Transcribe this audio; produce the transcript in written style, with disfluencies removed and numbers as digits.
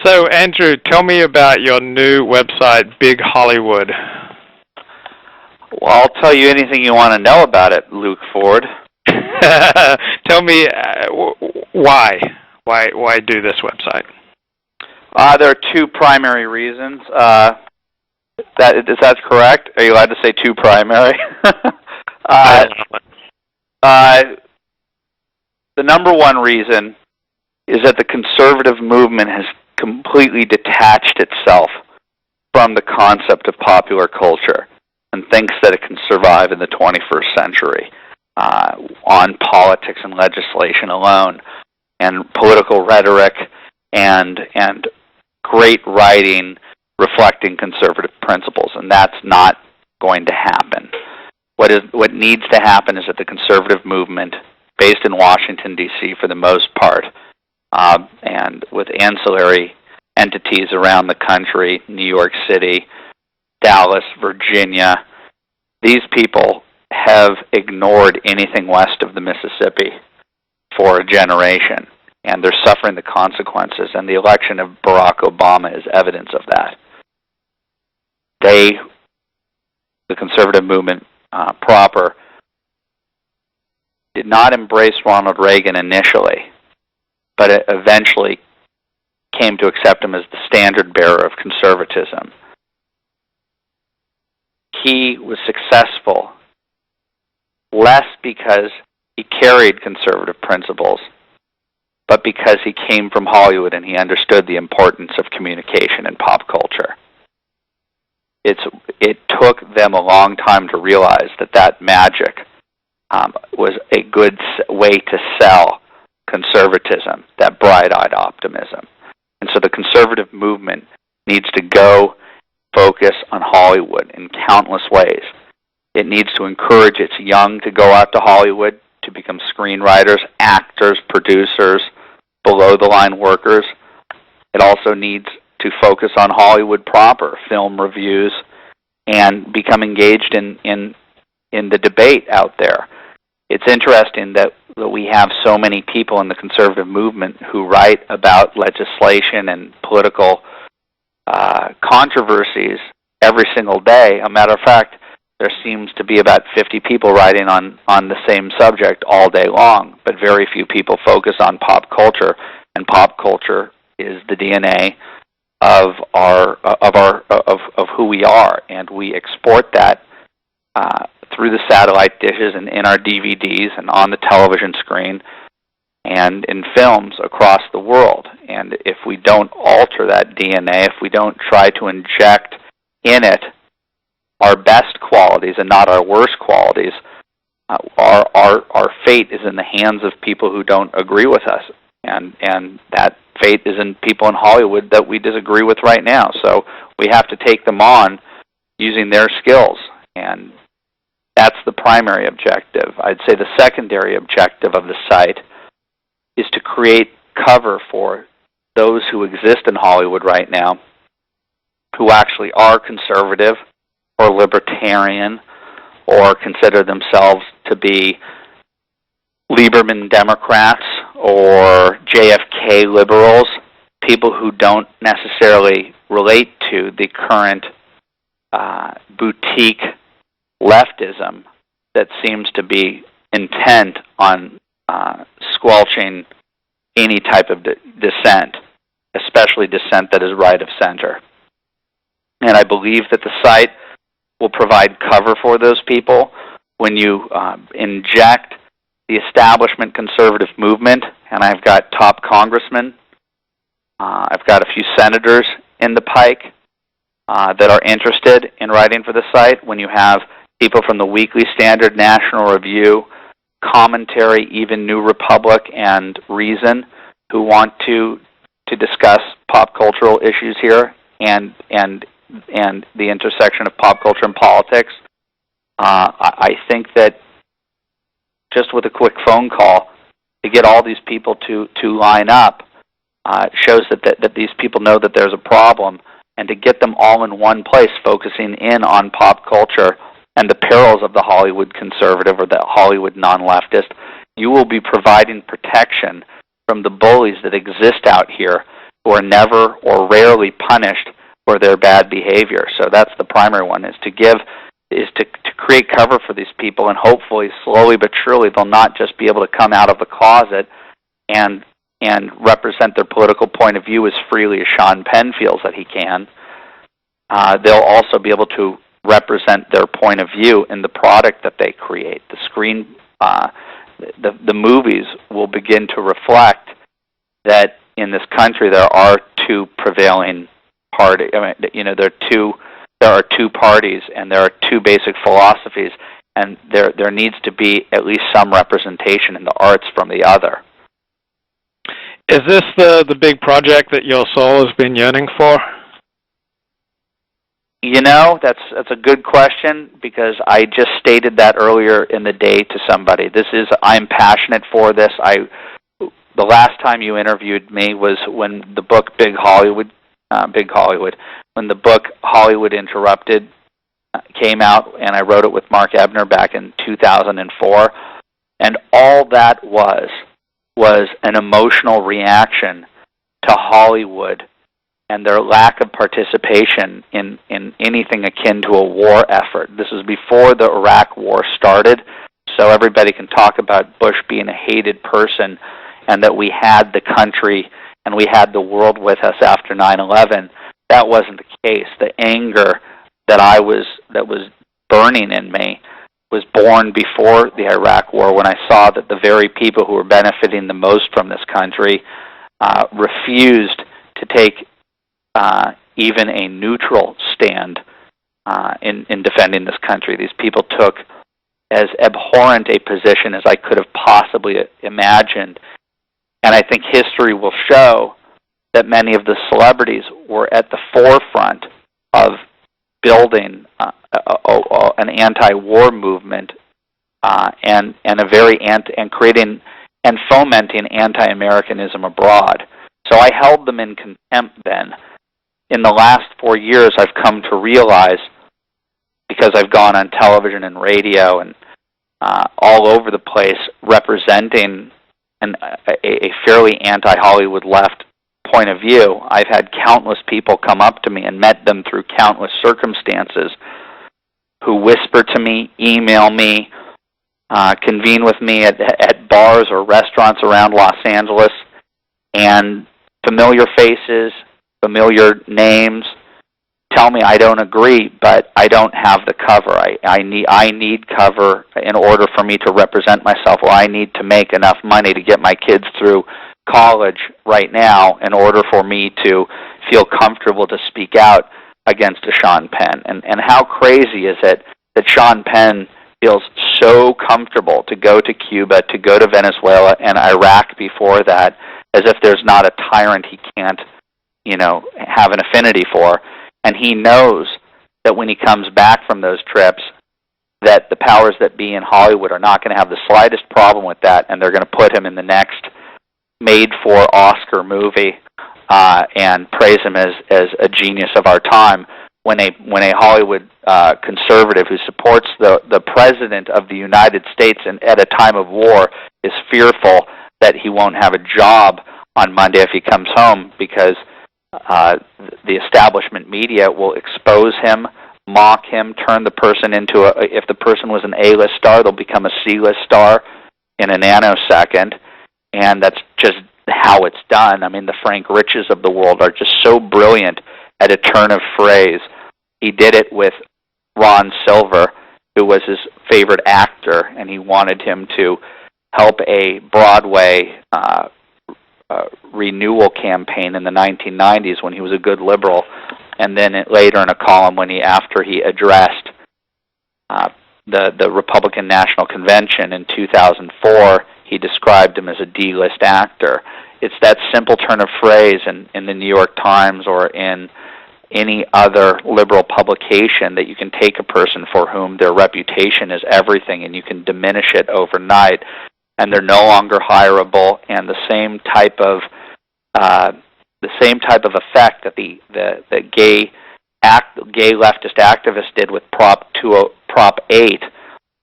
So, Andrew, tell me about your new website, Big Hollywood. Well, I'll tell you anything you want to know about it, Luke Ford. Tell me why do this website? There are two primary reasons. That's correct? Are you allowed to say two primary? The number one reason is that the conservative movement has completely detached itself from the concept of popular culture and thinks that it can survive in the 21st century on politics and legislation alone, and political rhetoric and great writing reflecting conservative principles, and that's not going to happen. What needs to happen is that the conservative movement, based in Washington, D.C. for the most part, and with ancillary entities around the country, New York City, Dallas, Virginia, these people have ignored anything west of the Mississippi for a generation, and they're suffering the consequences, and the election of Barack Obama is evidence of that. The conservative movement proper, did not embrace Ronald Reagan initially, but it eventually came to accept him as the standard bearer of conservatism. He was successful less because he carried conservative principles, but because he came from Hollywood and he understood the importance of communication and pop culture. It took them a long time to realize that magic was a good way to sell conservatism, that bright-eyed optimism. And so the conservative movement needs to go focus on Hollywood in countless ways. It needs to encourage its young to go out to Hollywood to become screenwriters, actors, producers, below-the-line workers. It also needs to focus on Hollywood proper, film reviews, and become engaged in the debate out there. It's interesting that we have so many people in the conservative movement who write about legislation and political controversies every single day. A matter of fact, there seems to be about 50 people writing on the same subject all day long, but very few people focus on pop culture, and pop culture is the DNA of who we are, and we export that through the satellite dishes and in our DVDs and on the television screen and in films across the world. And if we don't alter that DNA, if we don't try to inject in it our best qualities and not our worst qualities, our fate is in the hands of people who don't agree with us. And that fate is in people in Hollywood that we disagree with right now. So we have to take them on using their skills. And that's the primary objective. I'd say the secondary objective of the site is to create cover for those who exist in Hollywood right now who actually are conservative or libertarian or consider themselves to be Lieberman Democrats or JFK liberals, people who don't necessarily relate to the current boutique leftism that seems to be intent on squelching any type of dissent, especially dissent that is right of center. And I believe that the site will provide cover for those people when you inject the establishment conservative movement, and I've got top congressmen, I've got a few senators in the pike that are interested in writing for the site. When you have people from the Weekly Standard, National Review, Commentary, even New Republic, and Reason who want to discuss pop cultural issues here and the intersection of pop culture and politics, I think that just with a quick phone call to get all these people to line up shows that these people know that there's a problem, and to get them all in one place focusing in on pop culture and the perils of the Hollywood conservative or the Hollywood non-leftist, you will be providing protection from the bullies that exist out here who are never or rarely punished for their bad behavior. So that's the primary one, is to create cover for these people, and hopefully slowly but surely they'll not just be able to come out of the closet and represent their political point of view as freely as Sean Penn feels that he can. They'll also be able to represent their point of view in the product that they create. The screen, the movies will begin to reflect that in this country there are two prevailing parties. I mean, there are two parties, and there are two basic philosophies, and there needs to be at least some representation in the arts from the other. Is this the big project that your soul has been yearning for? That's a good question, because I just stated that earlier in the day to somebody. I'm passionate for this. The last time you interviewed me was when the book when the book Hollywood Interrupted came out, and I wrote it with Mark Ebner back in 2004, and all that was an emotional reaction to Hollywood and their lack of participation in anything akin to a war effort. This was before the Iraq War started, so everybody can talk about Bush being a hated person and that we had the country and we had the world with us after 9/11. That wasn't the case. The anger that was burning in me was born before the Iraq War, when I saw that the very people who were benefiting the most from this country refused to take even a neutral stand in defending this country. These people took as abhorrent a position as I could have possibly imagined. And I think history will show that many of the celebrities were at the forefront of building an anti-war movement and creating and fomenting anti-Americanism abroad. So I held them in contempt then. In the last 4 years, I've come to realize, because I've gone on television and radio and all over the place representing a fairly anti-Hollywood left point of view, I've had countless people come up to me and met them through countless circumstances who whisper to me, email me, convene with me at bars or restaurants around Los Angeles, and familiar faces, familiar names tell me I don't agree, but I don't have the cover. I need cover in order for me to represent myself, or I need to make enough money to get my kids through college right now in order for me to feel comfortable to speak out against a Sean Penn. And how crazy is it that Sean Penn feels so comfortable to go to Cuba, to go to Venezuela and Iraq before that, as if there's not a tyrant he can't, have an affinity for. And he knows that when he comes back from those trips, that the powers that be in Hollywood are not going to have the slightest problem with that, and they're going to put him in the next made-for Oscar movie and praise him as a genius of our time. When a Hollywood conservative who supports the President of the United States and at a time of war is fearful that he won't have a job on Monday if he comes home, because the establishment media will expose him, mock him, turn the person into if the person was an A-list star, they'll become a C-list star in a nanosecond, and that's just how it's done. I mean, the Frank Riches of the world are just so brilliant at a turn of phrase. He did it with Ron Silver, who was his favorite actor, and he wanted him to help a Broadway renewal campaign in the 1990s when he was a good liberal, and then later in a column after he addressed the Republican National Convention in 2004, he described him as a D-list actor. It's that simple turn of phrase in the New York Times or in any other liberal publication that you can take a person for whom their reputation is everything and you can diminish it overnight, and they're no longer hireable, and the same type of effect that the gay leftist activists did with Prop 8